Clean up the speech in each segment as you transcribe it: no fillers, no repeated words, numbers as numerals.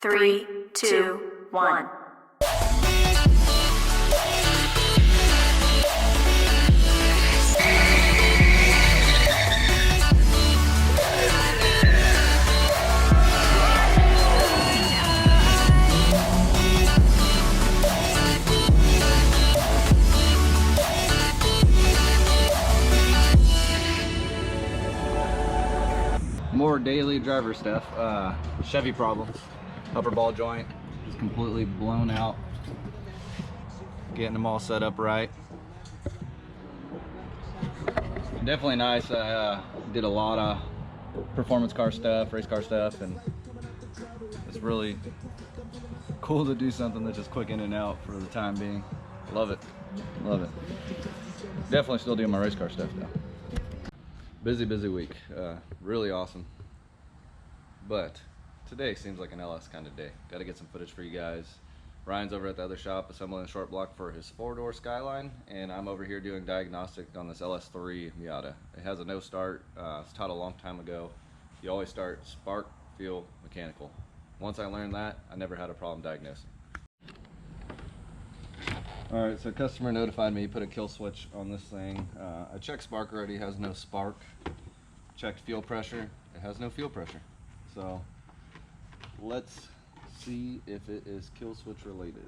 3, 2, 1. More daily driver stuff. Chevy problems. Upper ball joint is completely blown out. Getting them all set up right. Definitely nice. I did a lot of performance car stuff, race car stuff, and it's really cool to do something that's just quick in and out for the time being. Love it. Love it. Definitely still doing my race car stuff though. Busy week. Really awesome. But today seems like an LS kind of day. Got to get some footage for you guys. Ryan's over at the other shop assembling a short block for his 4-door Skyline, and I'm over here doing diagnostic on this Ls3 Miata. It has a no start. It's taught a long time ago. You always start spark, fuel, mechanical. Once I learned that, I never had a problem diagnosing. Alright, so customer notified me, put a kill switch on this thing. I checked spark already, has no spark. Checked fuel pressure, it has no fuel pressure. So let's see if it is kill switch related.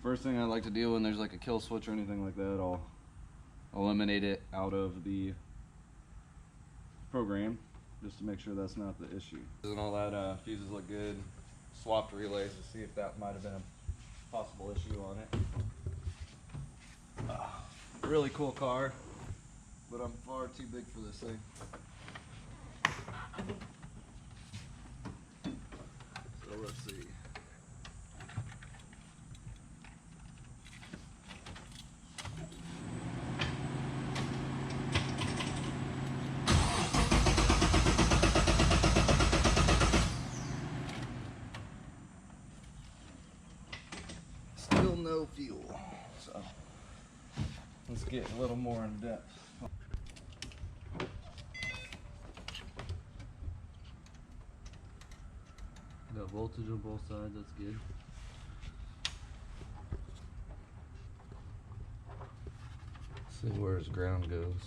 First thing I like to do when there's like a kill switch or anything like that, I'll eliminate it out of the program just to make sure that's not the issue. And all that fuses look good. Swapped relays to see if that might have been a possible issue on it. Really cool car, but I'm far too big for this thing. So let's see. Still no fuel, so let's get a little more in depth. Got voltage on both sides, that's good. Let's see where his ground goes.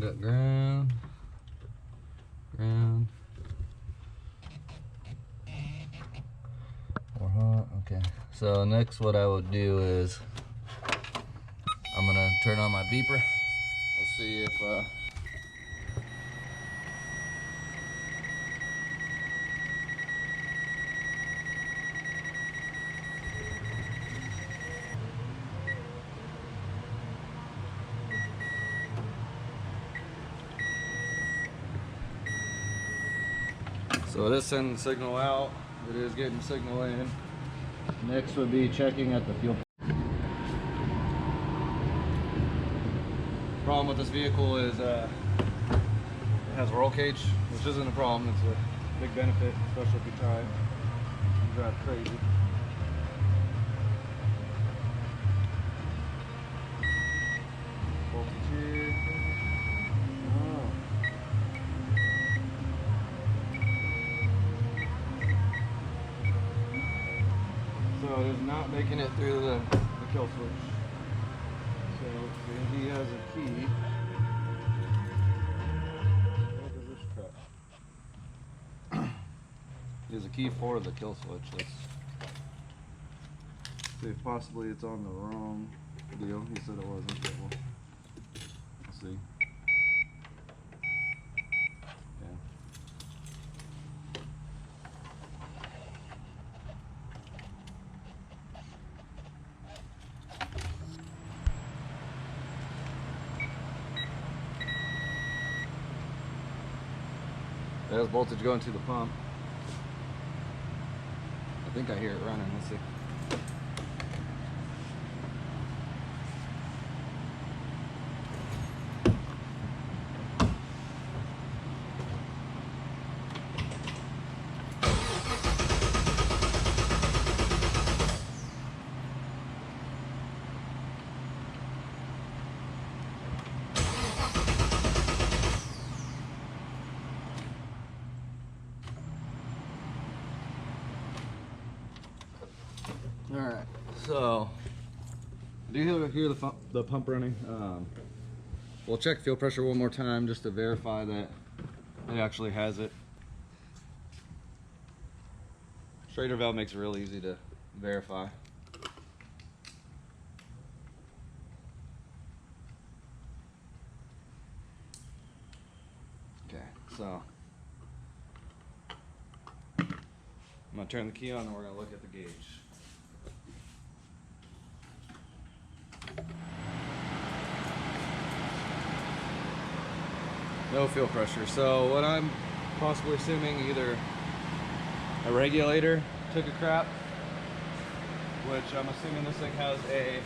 Got ground, more hot, okay. So next what I would do is I'm gonna turn on my beeper. Let's see if so it is sending signal out, it is getting signal in. Next would be checking at the fuel. Problem with this vehicle is it has a roll cage, which isn't a problem, it's a big benefit, especially if you drive crazy. Voltage here. So it is not making it through the kill switch. So let's see, he has a key. What is this crap? He has a key for the kill switch. Let's see if possibly it's on the wrong deal. He said it wasn't, but we'll see. There's voltage going to the pump. I think I hear it running. Let's see. Alright, so do you hear the pump running? We'll check fuel pressure one more time just to verify that it actually has it. Schrader valve makes it real easy to verify. Okay, so I'm gonna turn the key on and we're gonna look at the gauge. No fuel pressure. So what I'm possibly assuming, either a regulator took a crap, which I'm assuming this thing has a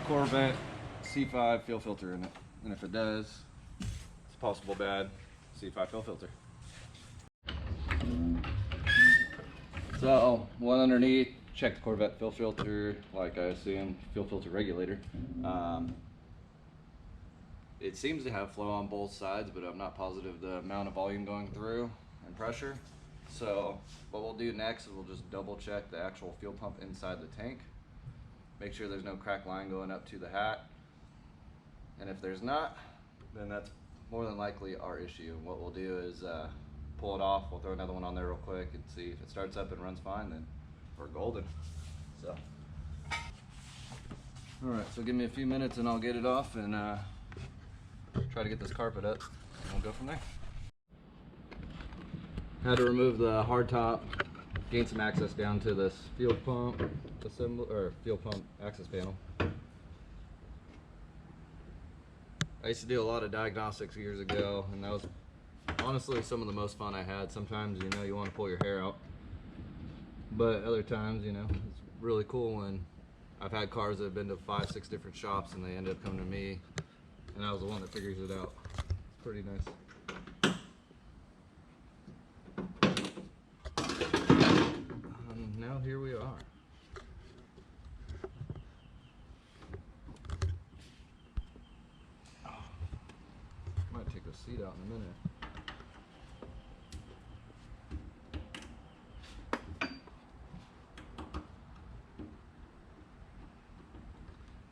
Corvette C5 fuel filter in it. And if it does, it's a possible bad C5 fuel filter. So one underneath, check the Corvette fuel filter, like I assume, fuel filter regulator. It seems to have flow on both sides, but I'm not positive the amount of volume going through and pressure. So what we'll do next is we'll just double check the actual fuel pump inside the tank. Make sure there's no crack line going up to the hat. And if there's not, then that's more than likely our issue. What we'll do is pull it off. We'll throw another one on there real quick and see if it starts up and runs fine, then we're golden. So, all right, so give me a few minutes and I'll get it off and try to get this carpet up, and we'll go from there. Had to remove the hard top, gain some access down to this fuel pump assembly, or fuel pump access panel. I used to do a lot of diagnostics years ago, and that was honestly some of the most fun I had. Sometimes, you know, you want to pull your hair out, but other times, you know, it's really cool when I've had cars that have been to 5, 6 different shops and they end up coming to me, and I was the one that figures it out. It's pretty nice. Now here we are. Might take the seat out in a minute.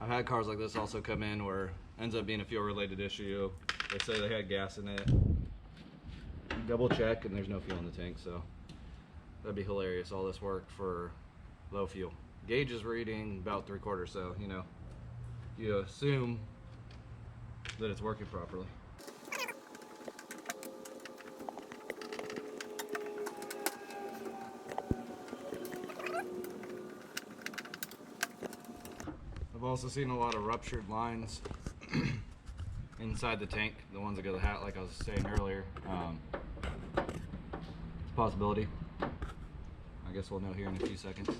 I've had cars like this also come in where it ends up being a fuel related issue. They say they had gas in it. Double check and there's no fuel in the tank, so that'd be hilarious. All this work for low fuel. Gauge is reading about 3/4, so you know, you assume that it's working properly. I've also seen a lot of ruptured lines inside the tank, the ones that go to the hat, like I was saying earlier. It's a possibility. I guess we'll know here in a few seconds.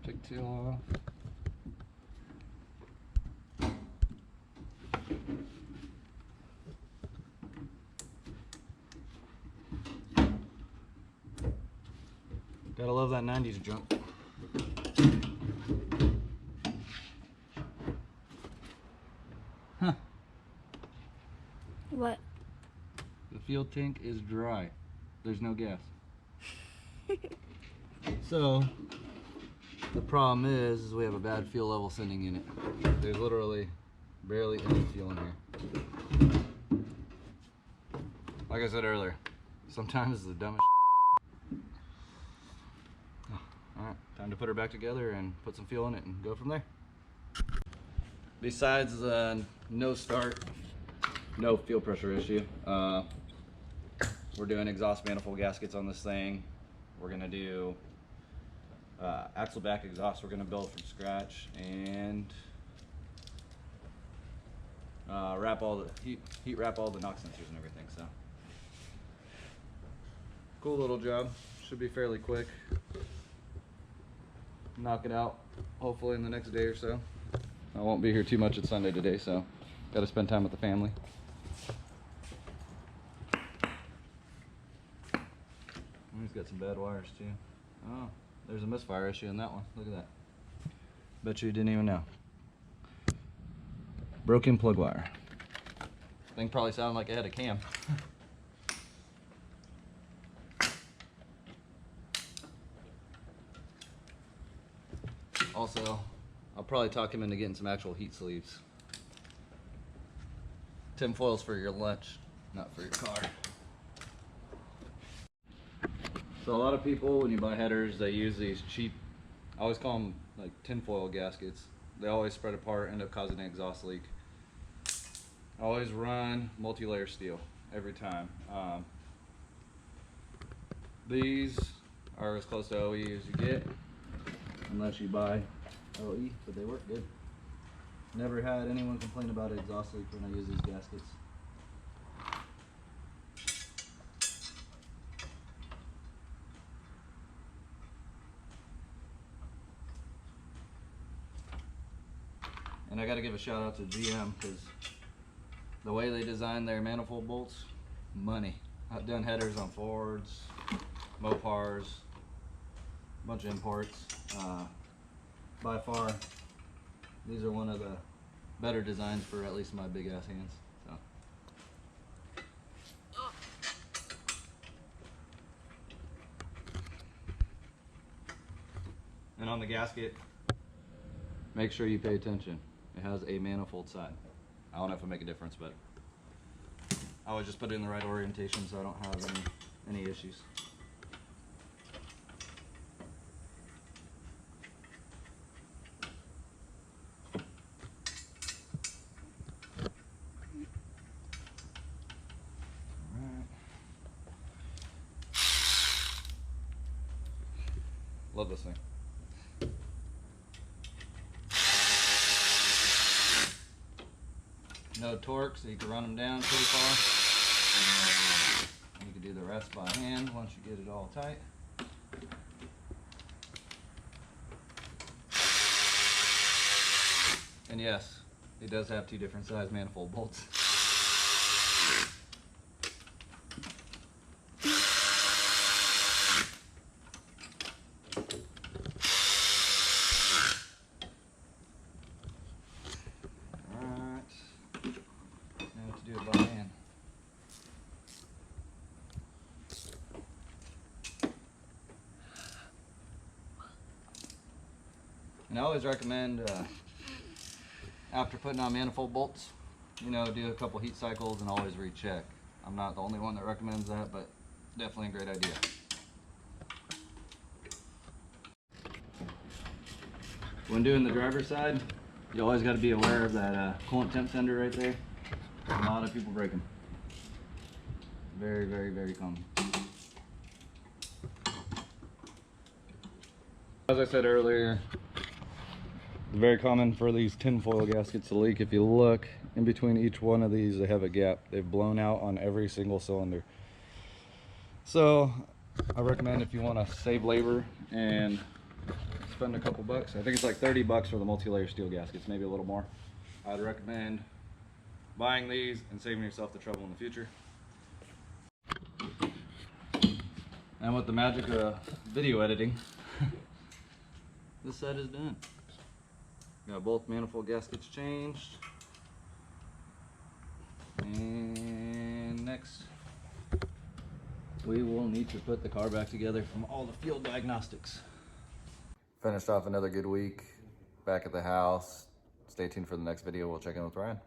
Pigtail off. Gotta love that 90s jump. Huh. What? The fuel tank is dry. There's no gas. So, the problem is we have a bad fuel level sending in it. There's literally barely any fuel in here. Like I said earlier, sometimes it's the dumbest. Alright, time to put her back together and put some fuel in it and go from there. Besides the no start, no fuel pressure issue, we're doing exhaust manifold gaskets on this thing. We're going to do axle back exhaust. We're going to build from scratch and wrap all the heat wrap all the knock sensors and everything. So cool little job. Should be fairly quick. Knock it out hopefully in the next day or so. I won't be here too much. It's Sunday today, so Got to spend time with the family. He's got some bad wires too. Oh, there's a misfire issue in that one. Look at that. Bet you didn't even know. Broken plug wire. Thing probably sounded like it had a cam. Also, I'll probably talk him into getting some actual heat sleeves. Tin foils for your lunch, not for your car. So a lot of people, when you buy headers, they use these cheap, I always call them like tinfoil gaskets. They always spread apart, end up causing an exhaust leak. I always run multi-layer steel every time. These are as close to OE as you get, unless you buy OE, but they work good. Never had anyone complain about an exhaust leak when I use these gaskets. And I got to give a shout out to GM, because the way they design their manifold bolts, money. I've done headers on Fords, Mopars, a bunch of imports. By far, these are one of the better designs for at least my big ass hands. So. And on the gasket, make sure you pay attention. It has a manifold side. I don't know if it'll make a difference, but I always just put it in the right orientation so I don't have any issues. Alright. Love this thing. No torque, so you can run them down pretty far. And you can do the rest by hand once you get it all tight. And yes, it does have two different size manifold bolts. And I always recommend, after putting on manifold bolts, you know, do a couple heat cycles and always recheck. I'm not the only one that recommends that, but definitely a great idea. When doing the driver's side, you always got to be aware of that coolant temp sender right there. A lot of people break them. Very, very, very common. As I said earlier, it's very common for these tinfoil gaskets to leak. If you look in between each one of these, they have a gap. They've blown out on every single cylinder. So I recommend, if you want to save labor and spend a couple bucks, I think it's like 30 bucks for the multi-layer steel gaskets, maybe a little more, I'd recommend buying these and saving yourself the trouble in the future. And with the magic of video editing, this set is done. Got both manifold gaskets changed. And next, we will need to put the car back together from all the field diagnostics. Finished off another good week back at the house. Stay tuned for the next video. We'll check in with Ryan.